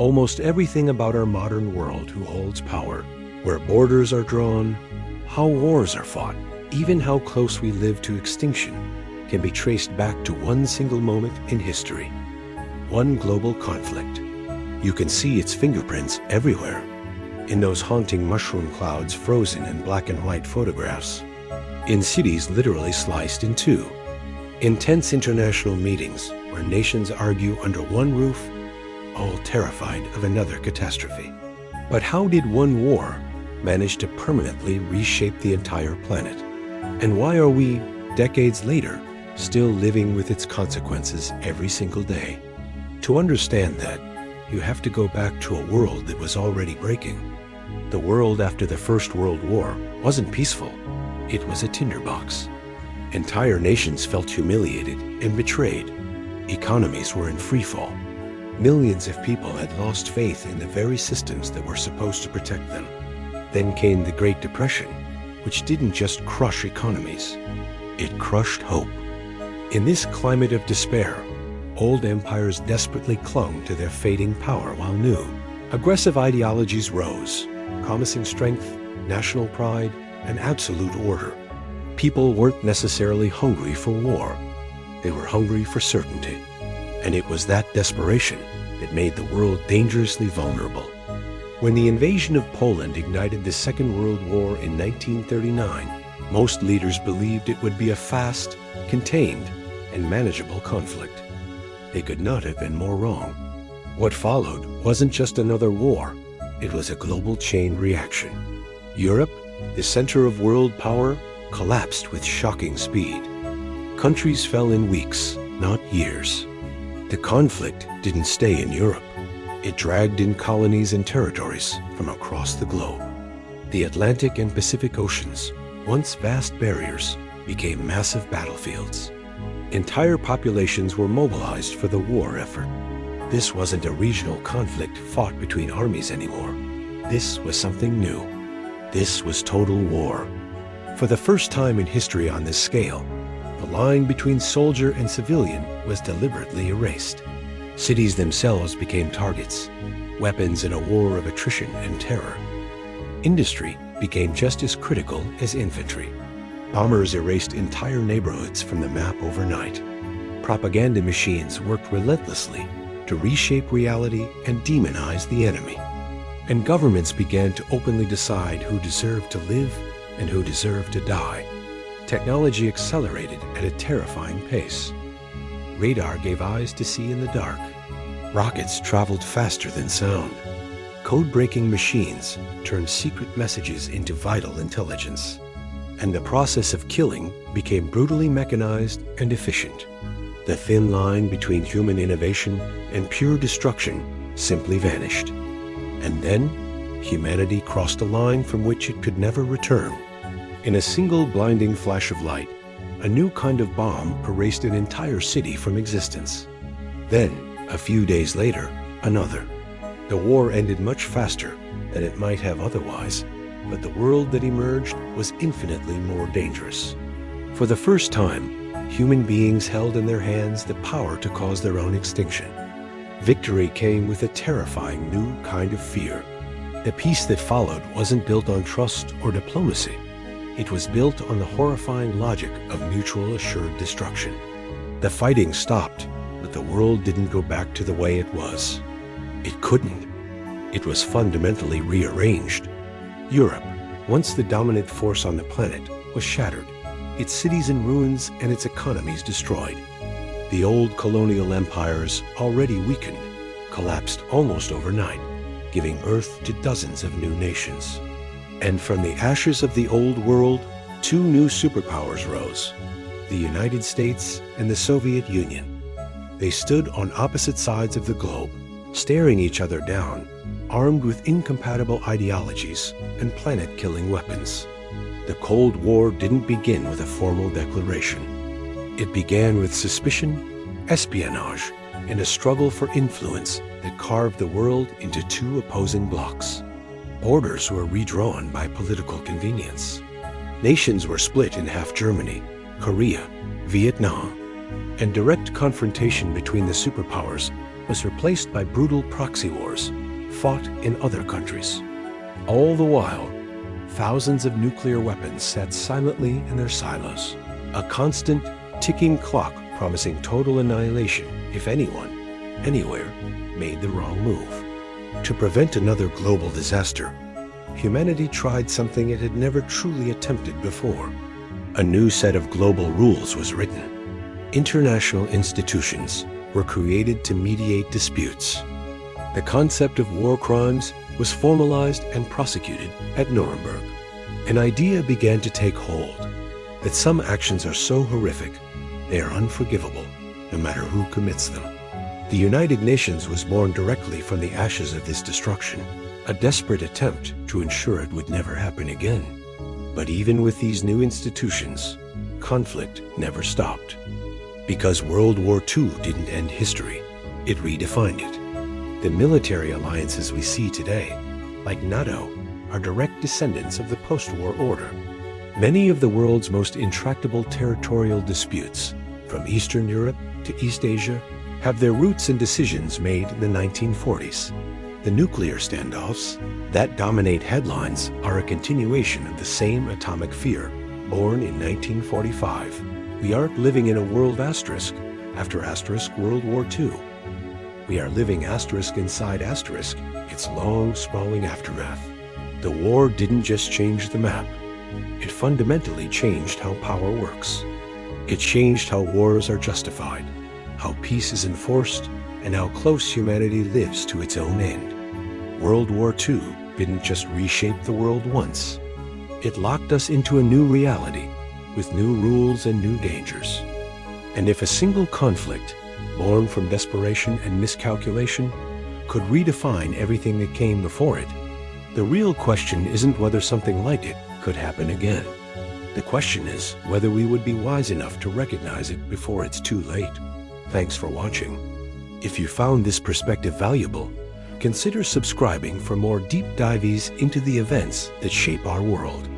Almost everything about our modern world who holds power, where borders are drawn, how wars are fought, even how close we live to extinction, can be traced back to one single moment in history. One global conflict. You can see its fingerprints everywhere. In those haunting mushroom clouds frozen in black and white photographs. In cities literally sliced in two. Intense international meetings where nations argue under one roof, all terrified of another catastrophe. But how did one war manage to permanently reshape the entire planet? And why are we, decades later, still living with its consequences every single day? To understand that, you have to go back to a world that was already breaking. The world after the First World War wasn't peaceful. It was a tinderbox. Entire nations felt humiliated and betrayed. Economies were in freefall. Millions of people had lost faith in the very systems that were supposed to protect them. Then came the Great Depression, which didn't just crush economies. It crushed hope. In this climate of despair, old empires desperately clung to their fading power while new, aggressive ideologies rose, promising strength, national pride, and absolute order. People weren't necessarily hungry for war. They were hungry for certainty. And it was that desperation that made the world dangerously vulnerable. When the invasion of Poland ignited the Second World War in 1939, most leaders believed it would be a fast, contained, and manageable conflict. They could not have been more wrong. What followed wasn't just another war, it was a global chain reaction. Europe, the center of world power, collapsed with shocking speed. Countries fell in weeks, not years. The conflict didn't stay in Europe. It dragged in colonies and territories from across the globe. The Atlantic and Pacific Oceans, once vast barriers, became massive battlefields. Entire populations were mobilized for the war effort. This wasn't a regional conflict fought between armies anymore. This was something new. This was total war. For the first time in history on this scale, the line between soldier and civilian was deliberately erased. Cities themselves became targets, weapons in a war of attrition and terror. Industry became just as critical as infantry. Bombers erased entire neighborhoods from the map overnight. Propaganda machines worked relentlessly to reshape reality and demonize the enemy. And governments began to openly decide who deserved to live and who deserved to die. Technology accelerated at a terrifying pace. Radar gave eyes to see in the dark. Rockets traveled faster than sound. Code-breaking machines turned secret messages into vital intelligence. And the process of killing became brutally mechanized and efficient. The thin line between human innovation and pure destruction simply vanished. And then, humanity crossed a line from which it could never return. In a single blinding flash of light, a new kind of bomb erased an entire city from existence. Then, a few days later, another. The war ended much faster than it might have otherwise, but the world that emerged was infinitely more dangerous. For the first time, human beings held in their hands the power to cause their own extinction. Victory came with a terrifying new kind of fear. The peace that followed wasn't built on trust or diplomacy. It was built on the horrifying logic of mutual assured destruction. The fighting stopped, but the world didn't go back to the way it was. It couldn't. It was fundamentally rearranged. Europe, once the dominant force on the planet, was shattered, its cities in ruins and its economies destroyed. The old colonial empires, already weakened, collapsed almost overnight, giving birth to dozens of new nations. And from the ashes of the old world, two new superpowers rose, the United States and the Soviet Union. They stood on opposite sides of the globe, staring each other down, armed with incompatible ideologies and planet-killing weapons. The Cold War didn't begin with a formal declaration. It began with suspicion, espionage, and a struggle for influence that carved the world into two opposing blocs. Borders were redrawn by political convenience. Nations were split in half Germany, Korea, Vietnam, and direct confrontation between the superpowers was replaced by brutal proxy wars fought in other countries. All the while, thousands of nuclear weapons sat silently in their silos, a constant ticking clock promising total annihilation if anyone, anywhere, made the wrong move. To prevent another global disaster, humanity tried something it had never truly attempted before. A new set of global rules was written. International institutions were created to mediate disputes. The concept of war crimes was formalized and prosecuted at Nuremberg. An idea began to take hold that some actions are so horrific they are unforgivable, no matter who commits them. The United Nations was born directly from the ashes of this destruction, a desperate attempt to ensure it would never happen again. But even with these new institutions, conflict never stopped. Because World War II didn't end history, it redefined it. The military alliances we see today, like NATO, are direct descendants of the post-war order. Many of the world's most intractable territorial disputes, from Eastern Europe to East Asia, have their roots in decisions made in the 1940s. The nuclear standoffs that dominate headlines are a continuation of the same atomic fear, born in 1945. We aren't living in a world asterisk after asterisk World War II. We are living asterisk inside asterisk, its long, sprawling aftermath. The war didn't just change the map. It fundamentally changed how power works. It changed how wars are justified, how peace is enforced, and how close humanity lives to its own end. World War II didn't just reshape the world once. It locked us into a new reality, with new rules and new dangers. And if a single conflict, born from desperation and miscalculation, could redefine everything that came before it, the real question isn't whether something like it could happen again. The question is whether we would be wise enough to recognize it before it's too late. Thanks for watching. If you found this perspective valuable, consider subscribing for more deep dives into the events that shape our world.